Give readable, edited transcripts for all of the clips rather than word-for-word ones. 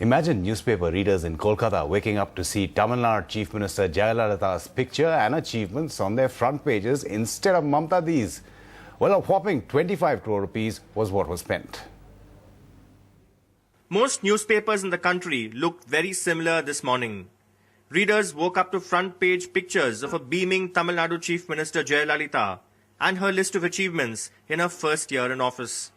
Imagine newspaper readers in Kolkata waking up to see Tamil Nadu Chief Minister Jayalalitha's picture and achievements on their front pages instead of Mamata Didi's. Well, a whopping 25 crore rupees was what was spent. Most newspapers in the country looked very similar this morning. Readers woke up to front page pictures of a beaming Tamil Nadu Chief Minister Jayalalithaa and her list of achievements in her first year in office.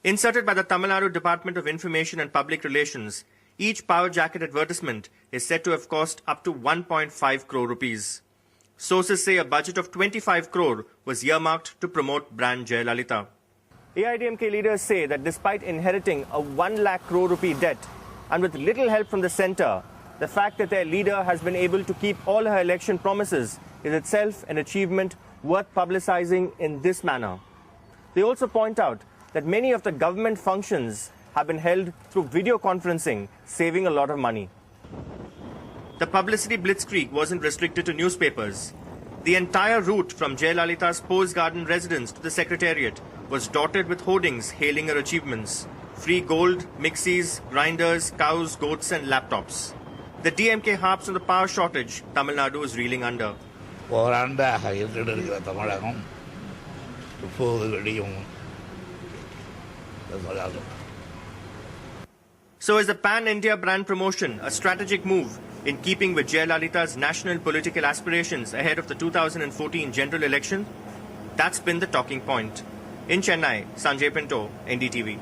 Inserted by the Tamil Nadu Department of Information and Public Relations, each power jacket advertisement is said to have cost up to 1.5 crore rupees. Sources say a budget of 25 crore was earmarked to promote brand Jayalalithaa. AIDMK leaders say that despite inheriting a 1 lakh crore rupee debt and with little help from the centre, the fact that their leader has been able to keep all her election promises is itself an achievement worth publicising in this manner. They also point out that many of the government functions have been held through video conferencing, saving a lot of money. The publicity blitzkrieg wasn't restricted to newspapers. The entire route from Jayalalitha's Pose Garden residence to the Secretariat was dotted with hoardings hailing her achievements. Free gold, mixies, grinders, cows, goats and laptops. The DMK harps on the power shortage Tamil Nadu is reeling under. So is the Pan-India brand promotion a strategic move in keeping with Jayalalitha's national political aspirations ahead of the 2014 general election? That's been the talking point. In Chennai, Sanjay Pinto, NDTV.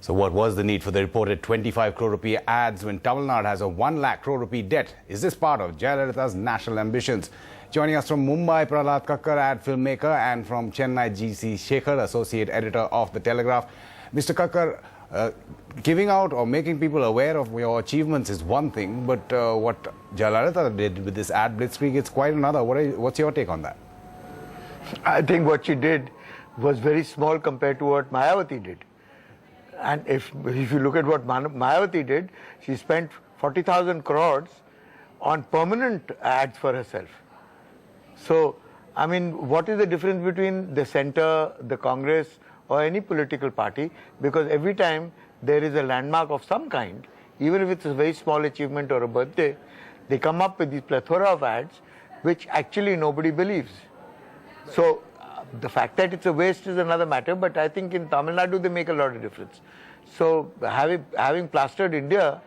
So what was the need for the reported 25 crore rupee ads when Tamil Nadu has a 1 lakh crore rupee debt? Is this part of Jayalalitha's national ambitions? Joining us from Mumbai, Prahlad Kakkar, ad filmmaker, and from Chennai, GC Shekhar, associate editor of The Telegraph. Mr. Kakkar, giving out or making people aware of your achievements is one thing, but what Jayalalithaa did with this ad blitzkrieg is quite another. What's your take on that? I think what she did was very small compared to what Mayawati did. And if you look at what Mayawati did, she spent 40,000 crores on permanent ads for herself. So, I mean, what is the difference between the centre, the Congress, or any political party? Because every time there is a landmark of some kind, even if it's a very small achievement or a birthday, they come up with this plethora of ads which actually nobody believes. So, the fact that it's a waste is another matter, but I think in Tamil Nadu they make a lot of difference. So, having plastered India,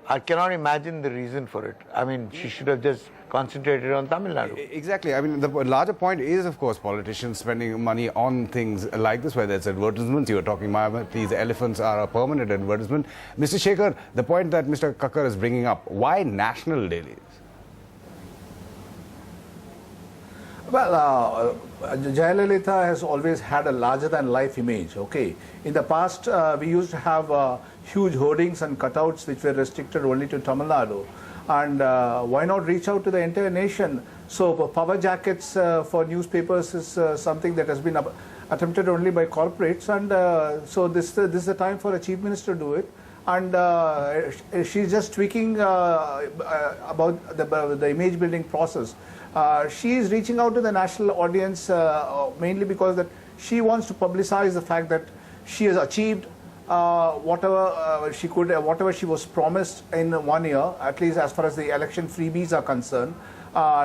I cannot imagine the reason for it. I mean, she should have just concentrated on Tamil Nadu. Exactly. I mean, the larger point is, of course, politicians spending money on things like this, whether it's advertisements. You were talking about these elephants are a permanent advertisement. Mr. Shekhar, the point that Mr. Kakkar is bringing up, why national dailies? Well, Jayalalithaa has always had a larger-than-life image, okay? In the past, we used to have huge hoardings and cutouts which were restricted only to Tamil Nadu. And why not reach out to the entire nation? So power jackets for newspapers is something that has been attempted only by corporates. And so this is the time for a chief minister to do it. And she's just tweaking about the image building process. She is reaching out to the national audience mainly because that she wants to publicize the fact that she has achieved whatever she could, whatever she was promised in 1 year, at least as far as the election freebies are concerned,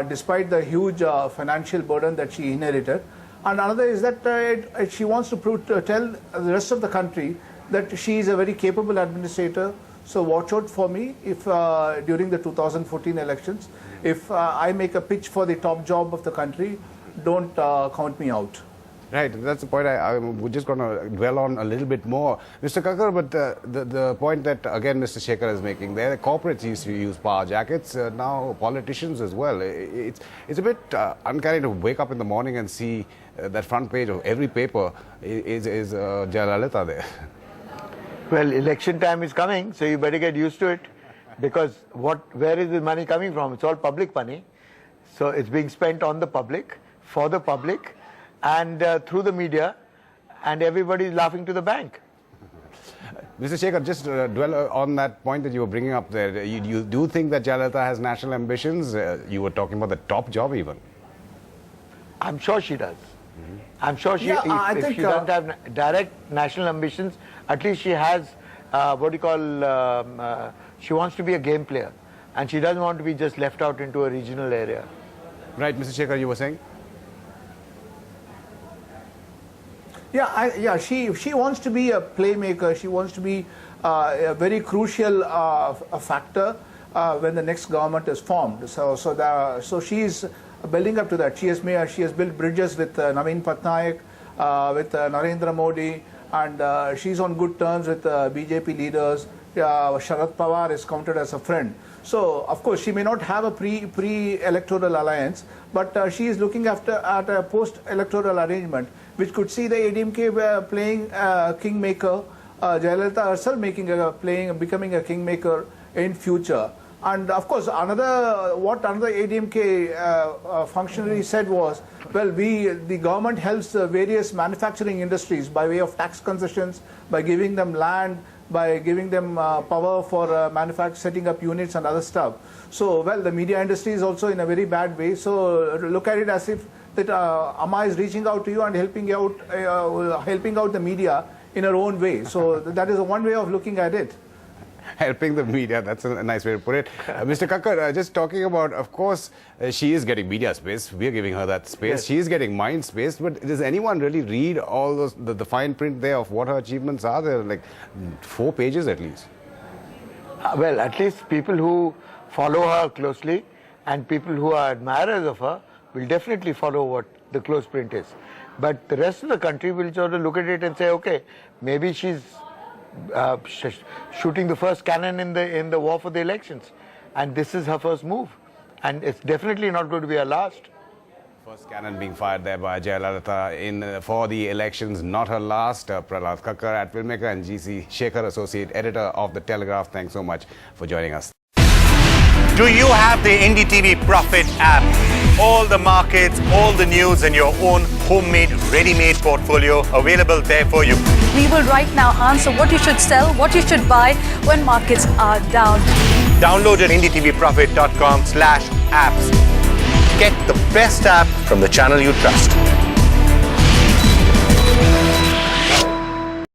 despite the huge financial burden that she inherited. And another is that she wants to tell the rest of the country that she is a very capable administrator. So watch out for me if during the 2014 elections, if I make a pitch for the top job of the country, don't count me out. Right, that's the point we're just going to dwell on a little bit more. Mr. Kakkar, but the point that, again, Mr. Shekhar is making there, the corporates used to use power jackets, now politicians as well. It's a bit uncanny to wake up in the morning and see that front page of every paper is Jayalalithaa there. Well, election time is coming, so you better get used to it. Because where is the money coming from? It's all public money. So it's being spent on the public, for the public, and through the media, and everybody is laughing to the bank. Mr. Shekhar, just dwell on that point that you were bringing up there. You do think that Jayalalithaa has national ambitions? You were talking about the top job even. I'm sure she does. I'm sure if she doesn't have direct national ambitions, at least she has she wants to be a game player, and she doesn't want to be just left out into a regional area. Right, Mr. Shekhar, you were saying? Yeah, she wants to be a playmaker. She wants to be a very crucial a factor when the next government is formed. So she's building up to that. She has built bridges with Naveen Patnaik, with Narendra Modi, and she's on good terms with BJP leaders. Sharad Pawar is counted as a friend. So, of course, she may not have a pre-electoral alliance, but she is looking at a post-electoral arrangement, which could see the ADMK playing kingmaker, Jayalalithaa herself becoming a kingmaker in future. And of course, what another ADMK functionary said was, well, the government helps various manufacturing industries by way of tax concessions, by giving them land, by giving them power for setting up units and other stuff. So, well, the media industry is also in a very bad way. So, look at it as if that Amma is reaching out to you and helping out the media in her own way. So, that is one way of looking at it. Helping the media, that's a nice way to put it. Mr. Kakkar, just talking about, of course, she is getting media space. We are giving her that space. Yes. She is getting mind space. But does anyone really read all those, the fine print there of what her achievements are? There are like 4 pages at least. Well, at least people who follow her closely and people who are admirers of her will definitely follow what the close print is. But the rest of the country will sort of look at it and say, okay, maybe she's shooting the first cannon in the war for the elections, and this is her first move, and it's definitely not going to be her last. First cannon being fired there by Jayalalithaa for the elections, not her last. Prahlad Kakkar at Filmmaker and GC Shekhar, Associate Editor of The Telegraph. Thanks so much for joining us. Do you have the NDTV Profit app? All the markets, all the news in your own homemade, ready-made portfolio available there for you. We will right now answer what you should sell, what you should buy when markets are down. Download at ndtvprofit.com/apps. Get the best app from the channel you trust.